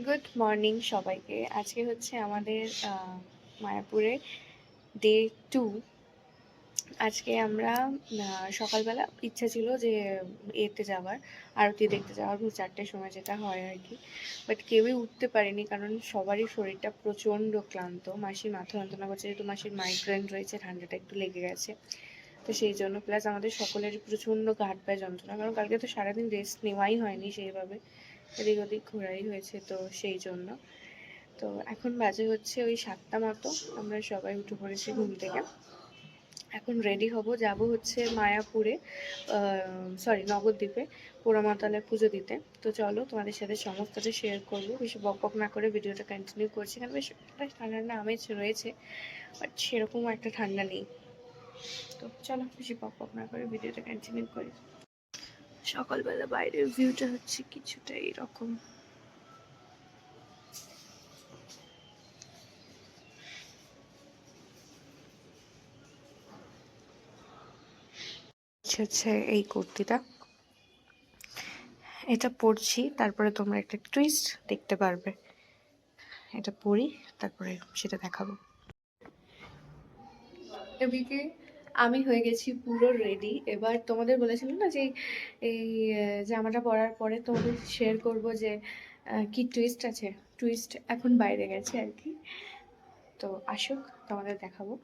Good morning সবাইকে। আজকে হচ্ছে আমাদের মায়াপুরে ডে 2। আজকে আমরা সকালবেলা ইচ্ছা ছিল যে এতে যাওয়ার, আরতি দেখতে যাওয়ার, ভোর 4টের সময় যেটা হয় আর কি। বাট কেউই উঠতে পারেনি, কারণ সবারই শরীরটা প্রচণ্ড ক্লান্ত। মাসির মাথা যন্ত্রণা করছে, যেহেতু মাসির মাইগ্রেন রয়েছে, ঠান্ডাটা একটু লেগে গেছে, তো সেই জন্য। প্লাস আমাদের সকলের প্রচণ্ড ঘাট পায়ে যন্ত্রণা, কারণ কালকে তো সারাদিন রেস্ট নেওয়াই হয়নি সেইভাবে, এদিক ওদিক ঘোরাই হয়েছে, তো সেই জন্য। তো এখন বাজে হচ্ছে ওই 7টা মতো। আমরা সবাই উঠে পড়েছি ঘুম থেকে। এখন রেডি হব, যাব হচ্ছে মায়াপুরে, নবদ্বীপে পোড়ামাতালে পুজো দিতে। তো চলো, তোমাদের সাথে সমস্তটা শেয়ার করবো। বেশি বক বক না করে ভিডিওটা কন্টিনিউ করছি, কারণ বেশ ঠান্ডা ঠান্ডা আমেজ রয়েছে, বাট সেরকম একটা ঠান্ডা নেই। তো চলো, বেশি বক বক না করে ভিডিওটা কন্টিনিউ করি। সকালবেলা বাইরের ভিউটা হচ্ছে কিছুটা এইরকম। হচ্ছে এই কুর্তিটা, এটা পরছি, তারপরে তোমরা একটা টুইস্ট দেখতে পারবে। এটা পরি, তারপরে সেটা দেখাবো। এদিকে আমি হয়ে গেছি পুরো রেডি। এবার তোমাদের বলেছিলাম না যে এই জামাটা পরার পরে তোমাদের শেয়ার করব যে কি টুইস্ট আছে। টুইস্ট এখন বাইরে গেছে আর কি, তো আসুক তোমাদের দেখাবো।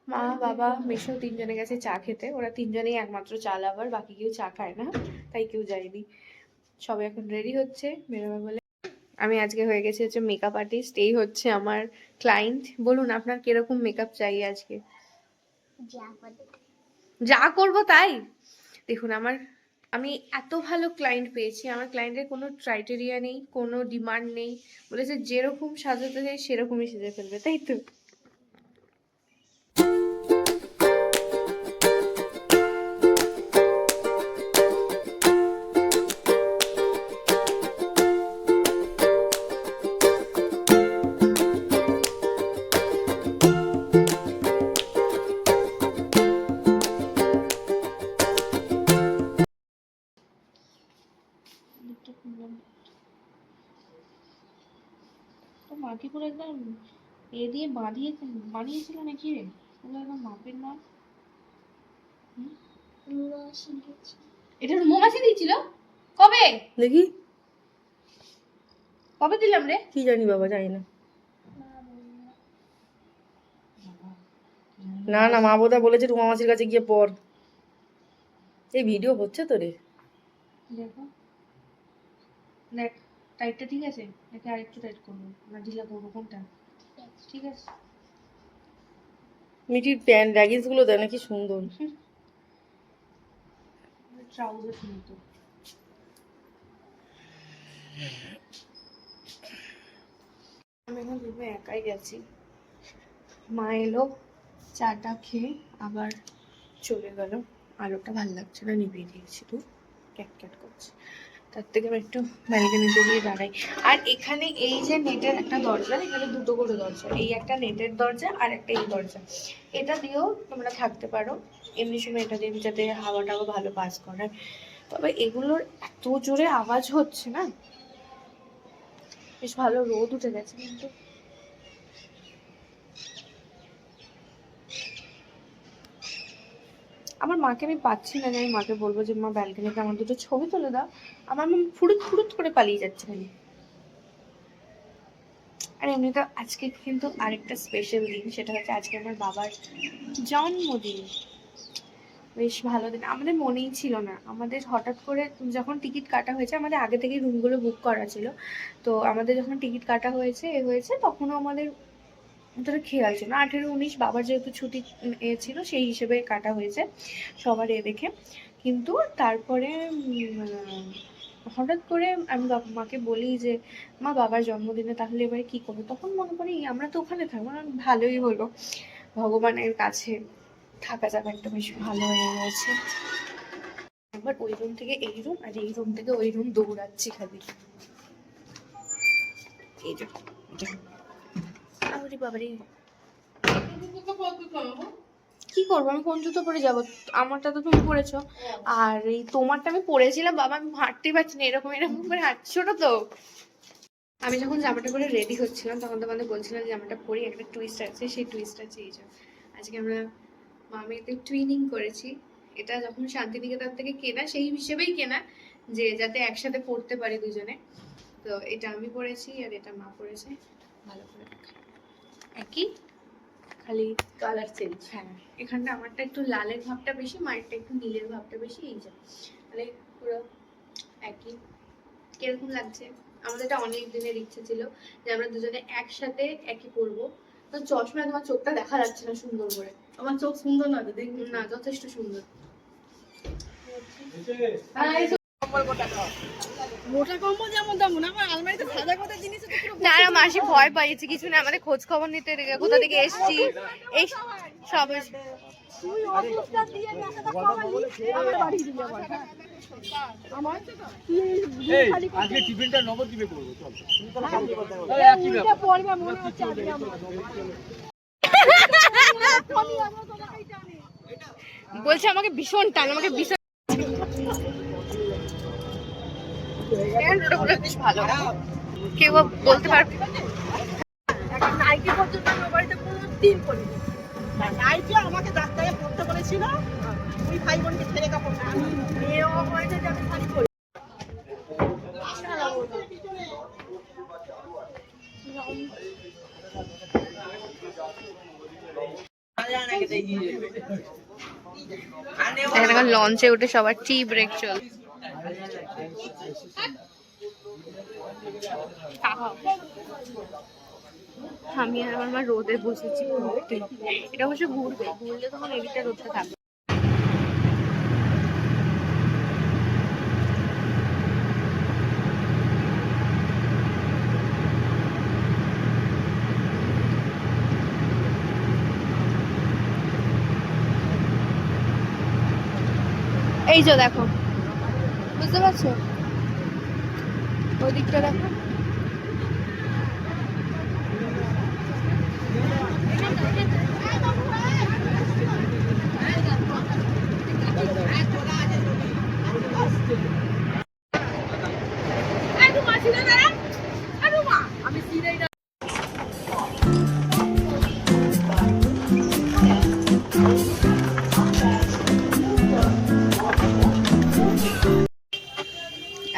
মা, বাবা, মেশো তিনজনে গেছে চা খেতে। ওরা তিনজনেই একমাত্র চা লাভার, বাকি কেউ চা খায় না, তাই কেউ যায়নি। সবাই এখন রেডি হচ্ছে বেরোবে বলে। আমি আজকে হয়ে গেছি হচ্ছে মেকআপ আর্টিস্ট। এই হচ্ছে আমার ক্লায়েন্ট। বলুন আপনার কিরকম মেকআপ চাই আজকে? যা করব তাই। দেখুন, আমি এত ভালো ক্লায়েন্ট পেয়েছি, আমার ক্লায়েন্টের কোনো ক্রাইটেরিয়া নেই, কোনো ডিমান্ড নেই। বলেছে যেরকম সাজাতে চাই সেরকমই সেজে ফেলবে, তাই তো। তো মাকে পুরো একদম এ দিয়ে বানিয়েছিল নাকি রে? পুরো একদম মাপের মাপ। এটা মৌমাছি দিয়েছিল কবে? দেখি কবে দিলাম রে? কি জানি বাবা, জানি না। না না, মা বোধহয় বলেছে রুমা মাসির কাছে গিয়ে পড়। এই ভিডিও হচ্ছে তো রে। দেখো, দেখ টাইটটা ঠিক আছে নাকি আরেকটু টাইট করবো না ঢিলা করবো, কোনটা ঠিক আছে? মিটির প্যান্ট লেগিংস গুলো দেয় নাকি সুন্দর। ট্রাউজার মতো। আমি এখন রুমে একাই গেছি। মা এলো, চাটা খেয়ে আবার চলে গেল। আলোটা ভালো লাগছে না, নিভিয়ে দিয়েছি, তো ক্যাট ক্যাট করছে। তার থেকে আমি একটু ব্যালকনিতে গিয়ে দাঁড়াই। আর এখানে এই যে নেটের একটা দরজা, এখানে দুটো করে দরজা, এই একটা নেটের দরজা আর একটা এই দরজা, এটা দিয়েও তোমরা থাকতে পারো। এমনি সময় এটা দিয়ে যাতে হাওয়াটাও ভালো পাস করে। তবে এগুলোর এত জোরে আওয়াজ হচ্ছে না। বেশ ভালো রোদ উঠে গেছে কিন্তু। আমার মাকে আমি পাচ্ছি না, যে আমি মাকে বলবো যে মা ব্যালকনিতে আমার দুটো ছবি তুলে দাও। আমার মা ফুরুত ফুরুত করে পালিয়ে যাচ্ছে খালি। আর এমনিতে আজকে কিন্তু আরেকটা স্পেশাল দিন, সেটা হচ্ছে আজকে আমার বাবার জন্মদিন। বেশ ভালো দিন, আমাদের মনেই ছিল না, আমাদের হঠাৎ করে যখন টিকিট কাটা হয়েছে, আমাদের আগে থেকেই রুমগুলো বুক করা ছিল, তো আমাদের যখন টিকিট কাটা হয়েছে তখনও আমাদের অতটা খেয়াল ছিল না। 18-19 বাবার যেহেতু ছুটি ছিল সেই হিসেবে কাটা হয়েছে সবার দেখে। কিন্তু তারপরে হঠাৎ করে আমি মাকে বলি যে মা বাবার জন্মদিনে তাহলে এবারে কি করবো, তখন মনে করি আমরা তো ওখানে থাকবো না, ভালোই হলো, ভগবানের কাছে থাকা যাবে, একটা বেশ ভালো হয়ে গেছে। একবার ওই রুম থেকে এই রুম আর এই রুম থেকে ওই রুম দৌড়াচ্ছি খালি। এই যে আরে বাবারে, কি করবো আমি, কোন জুতো পরে যাবো? আমারটা তো তুমি পরেছো, আর এই তোমারটা আমি পরেছিলাম বাবা, আমি হাঁটতেই পারছি না, এরকম এরকম করে হাঁটছো না তো। আমি যখন জামাটা পরে রেডি হচ্ছিলাম তখন তোমাদের বলছিলাম যে জামাটা পরি, একটা টুইস্ট আছে, সেই টুইস্ট আছে এই যে আজকে আমরা মামিতে টুইনিং করেছি। এটা যখন শান্তিনিকেতন থেকে কেনা, সেই হিসেবেই কেনা যে যাতে একসাথে পড়তে পারি দুজনে। তো এটা আমি পরেছি আর এটা মা পরেছে, ভালো করে একই, খালি কালার চেঞ্জ। হ্যাঁ, এখানটা আমারটা একটু লালের ভাবটা বেশি, মায়েরটা একটু নীলের ভাবটা বেশি, এই যে তাহলে পুরো একই। কিরকম লাগছে? আমাদের এটা অনেক দিনের ইচ্ছে ছিল যে আমরা দুজনে একসাথে একই পরবো। তো চশমায় তোমার চোখটা দেখা যাচ্ছে না সুন্দর করে। আমার চোখ সুন্দর না, দেখবি না, যথেষ্ট সুন্দর। মোটা কম্বল যেমন তেমন, আমার আলমারিতে সাদা কথা জিনিস আছে পুরো। না না মাসি ভয় পাইছে, কিছু না, আমাদের খোঁজ খবর নিতে কোথা থেকে এসেছি এই সব। তুই অসুস্থতা দিয়ে একটা খাওয়ালি আমার বাড়ি দিবি আবার। আমার তুই খালি আজকে টিফিনটা নবদ্বীপে করব, চল তুমি তো কালকে কথা বলো। এটা পড়বে মনে হচ্ছে আজকে আমরা বলছে আমাকে ভীষণ টান, আমাকে ভীষণ বেশ ভালো, কেউ বলতে পারবে এখন নাইটি পর্যন্ত আমার বাড়িতে কোনো দিন পড়িনি। নাইটি আমাকে ডাক্তারে পড়তে বলেছিল, ওই ভাই বোনকে ছেড়ে কাপড় না, আমি মেয়েও হয়েছে যে আমি শাড়ি পরি। এখন লঞ্চে উঠে সবার টি ব্রেক চল। আমি আর আমার মা রোদে বসেছি ঘুরতে, এটা অবশ্য ঘুরলে তখন এদিকটা রোদটা থাকবে। এই যে দেখো, বুঝতে পারছো ওই দিকটা দেখো,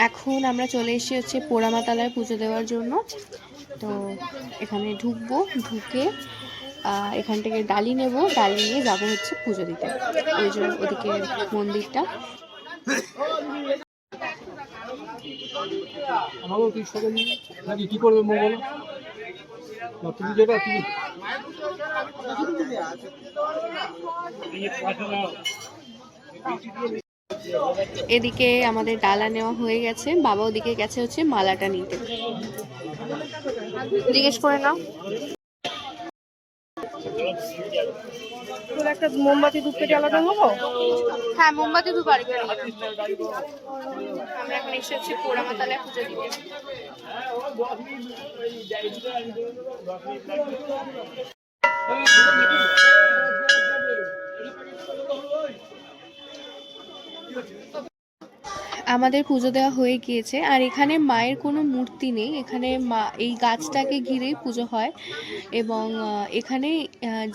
এখন আমরা চলে এসেছি হচ্ছে পোড়ামাতালায় পুজো দেওয়ার জন্য। তো এখানে ঢুকবো, ঢুকে এখান থেকে ডালি নেব, ডালি নিয়ে যাবো হচ্ছে পুজো দিতে ওই জন্য ওদিকে মন্দিরটা। আমাকেও কি সবাই নাকি কি করবে মো বলো না, তুমি যেটা তুমি এদিকে আমাদের ডালা নেওয়া হয়ে গেছে, বাবা ওদিকে গেছে হচ্ছে মালাটা নিতে। জিজ্ঞেস করে নাও। তোর একটা মোমবাতি ধূপ পেটে আলাদা নেবো। হ্যাঁ, মোমবাতি ধূপ আর আমরা এখন এসে হচ্ছে পোড়ামাতালায় পুজো দিতে। আমাদের পুজো দেওয়া হয়ে গিয়েছে, আর এখানে মায়ের কোনো মূর্তি নেই, এখানে মা এই গাছটাকে ঘিরেই পুজো হয়। এবং এখানে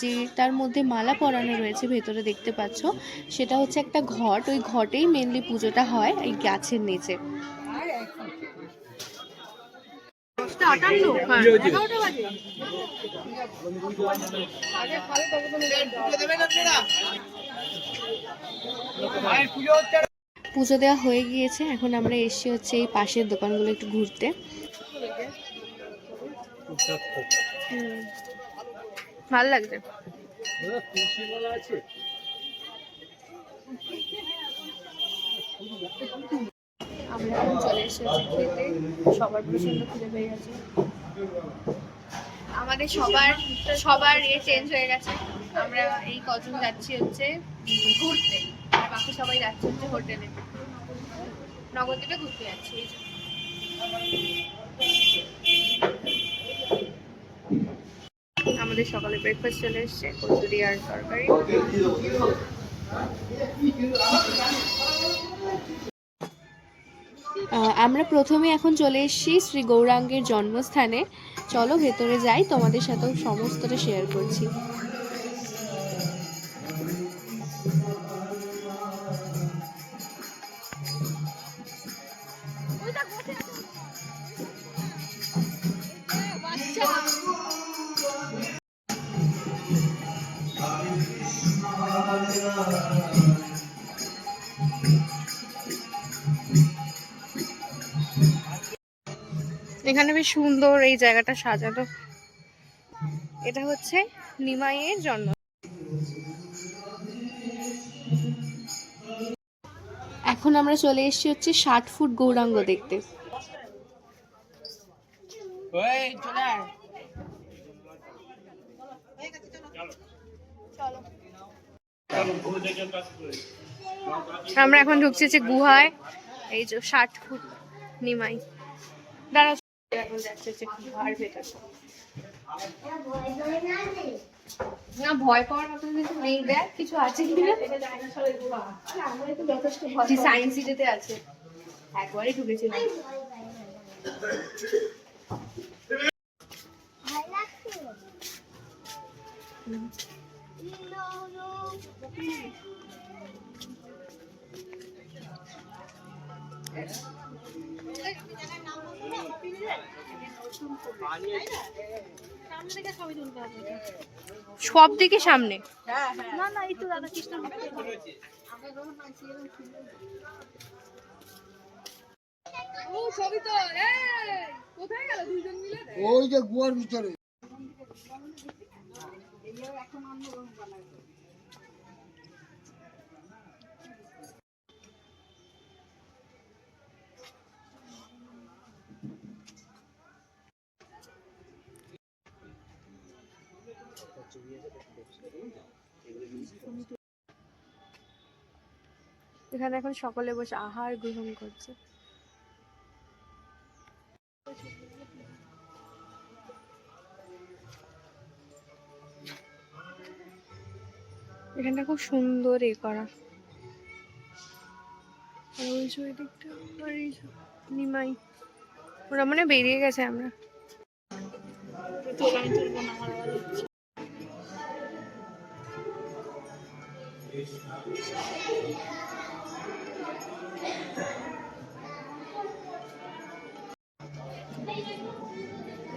যে তার মধ্যে মালা পরানো রয়েছে ভেতরে দেখতে পাচ্ছ, সেটা হচ্ছে একটা ঘট, ওই ঘটেই মেনলি পুজোটা হয় এই গাছের নিচে। 11:58 হ্যাঁ। কি হয়েছে? 11টা বাজে। পুজো দেওয়া হয়ে গিয়েছে, এখন আমরা এসেছি হচ্ছে এই পাশের দোকানগুলো একটু ঘুরতে। ভালো লাগছে। তুলসীমালা আছে? আমরা এখন চলে এসেছি খেতে, সবার প্রচন্ড খিদে পেয়ে গেছে। আমাদের সবার চেঞ্জ হয়ে গেছে। আমরা এই কজন যাচ্ছি হচ্ছে ঘুরতে, আর বাকি সবাই যাচ্ছে হচ্ছে হোটেলে, নবদ্বীপে ঘুরতে যাচ্ছি। আমাদের সকালে ব্রেকফাস্ট চলে এসছে, কচুরি আর তরকারি। আমরা প্রথমে এখন চলে এসেছি শ্রী গৌরাঙ্গের জন্মস্থানে। চলো ভেতরে যাই, তোমাদের সাথেও সমস্তটা শেয়ার করছি। এখানে বেশ সুন্দর এই জায়গাটা সাজানো। এটা হচ্ছে নিমাইয়ের জন্ম। এখন আমরা চলে এসেছি হচ্ছে 60 ফুট গৌরাঙ্গ দেখতে। আমরা এখন ঢুকছি হচ্ছে গুহায়, এই যে 60 ফুট নিমাই। দাঁড়া, এখন যাচ্ছে হচ্ছে গুহার ভেতর। না, ভয় পাওয়ার মতো কিছু নেই, দেখ কিছু আছে কিনা। সায়েন্স সিটিতে আছে, একবারই ঢুকেছিলাম। সব দিকে সামনে। না না, এই তো রাধা কৃষ্ণ। ওই যে গুয়ার ভিতরে। এখানে এখন সকলে বসে আহার গ্রহণ করছে। এখানটা খুব সুন্দর করা। ওই যে ওই দিকটা আর এই যে নিমাই, ওরা মনে বেরিয়ে গেছে। আমরা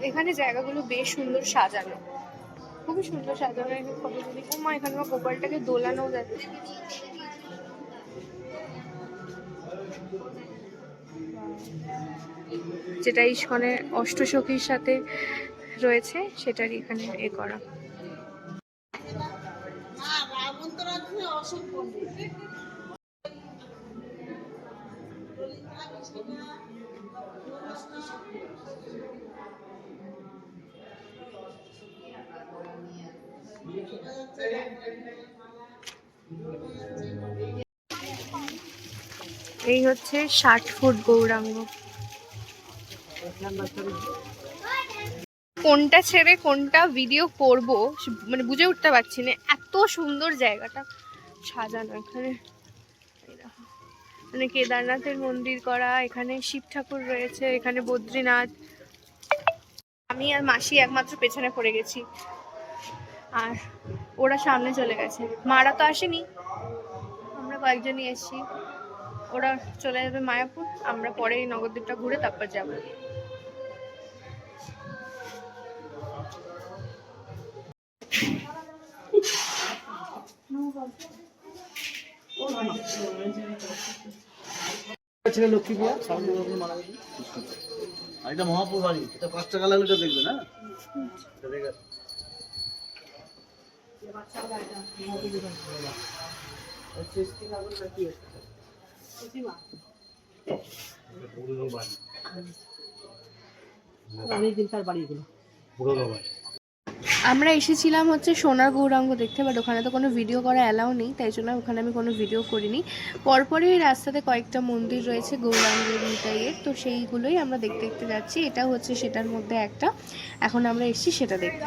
এখানে জায়গাগুলো বেশ সুন্দর সাজানো, খুবই সুন্দর সাজানো। এখানে ফটো তুলি, ও মা, এখানে আমার গোপালটাকে দোলানো যাচ্ছে। যেটা ইস্কনের অষ্টসখীর সাথে রয়েছে, সেটারই এখানে করা। এই হচ্ছে 60 ফুট গৌরাঙ্গ। কোনটা ছেড়ে কোনটা ভিডিও করব মানে বুঝে উঠতে পারছি না, এত সুন্দর জায়গাটা সাজানো। এখানে মানে কেদারনাথের মন্দির করা, এখানে শিব ঠাকুর রয়েছে, এখানে বদ্রীনাথ। আমি আর মাসি একমাত্র পেছনে পড়ে গেছি, আর ওরা সামনে চলে গেছে। মারা তো আসেনি, আমরা কয়েকজনই এসেছি। ওরা চলে যাবে মায়াপুর, আমরা পরে নবদ্বীপটা ঘুরে তারপর যাব। ছিল লক্ষ্মী পূজা সামনে মারা গেছে। আর এটা মহাপুর বাড়ি, এটা 5 টাকা লাগলে এটা দেখবে না। অনেকদিনকার বাড়ি এগুলো। আমরা এসেছিলাম হচ্ছে সোনার গৌরাঙ্গ দেখতে, বাট ওখানে তো কোনো ভিডিও করা অ্যালাউ নেই, তাই জন্য ওখানে আমি কোনো ভিডিও করিনি। পরপরই এই রাস্তাতে কয়েকটা মন্দির রয়েছে গৌরাঙ্গের নিতাইয়ের, তো সেইগুলোই আমরা দেখতে দেখতে যাচ্ছি। এটা হচ্ছে সেটার মধ্যে একটা, এখন আমরা এসেছি সেটা দেখতে।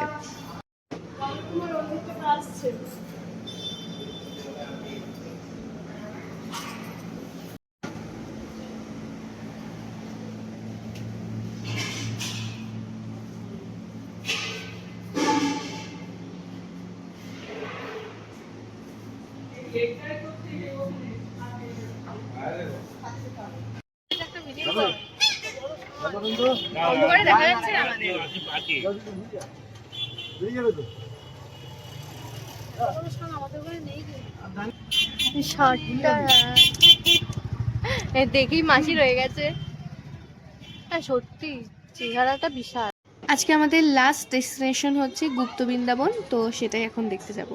অন্ধকারে দেখা যাচ্ছে না আমাদের। শার্টটা দেখেই মাসি রয়ে গেছে। হ্যাঁ সত্যি চেহারাটা বিশাল। আজকে আমাদের লাস্ট ডেস্টিনেশন হচ্ছে গুপ্ত বৃন্দাবন, তো সেটাই এখন দেখতে যাব।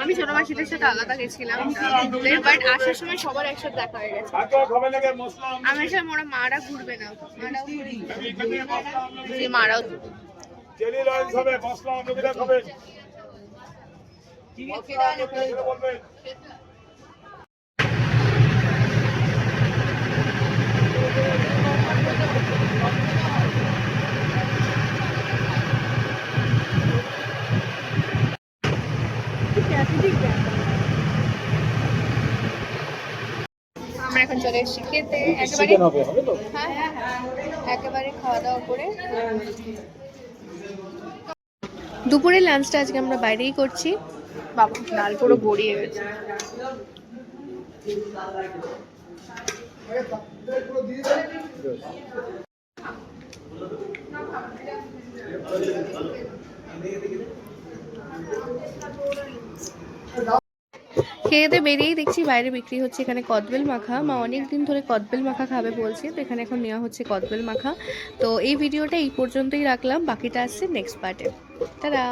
আমি ছোট মাসিদের সাথে আলাদা গেছিলাম, বাট আসার সময় সবার একসাথে দেখা হয়ে গেছে। আমার সাথে ওরা মারা ঘুরবে না, মারাও আমরা এখন চলে এসেছি খেতে একেবারে। হ্যাঁ হ্যাঁ একেবারে খাওয়া দাওয়া করে দুপুরে লাঞ্চটা আজকে আমরা বাইরেই করছি। বাবা ডাল পুরো গড়িয়ে গেছে। খেতে বেরিয়েই দেখছি বাইরে বিক্রি হচ্ছে এখানে কদবেল মাখা। মা অনেক দিন ধরে কদবেল মাখা খাবে বলছে, তো এখানে এখন নেওয়া হচ্ছে কদবেল মাখা। তো এই ভিডিওটা এই পর্যন্তই রাখলাম, বাকিটা আসছে নেক্সট পার্টে। টাটা।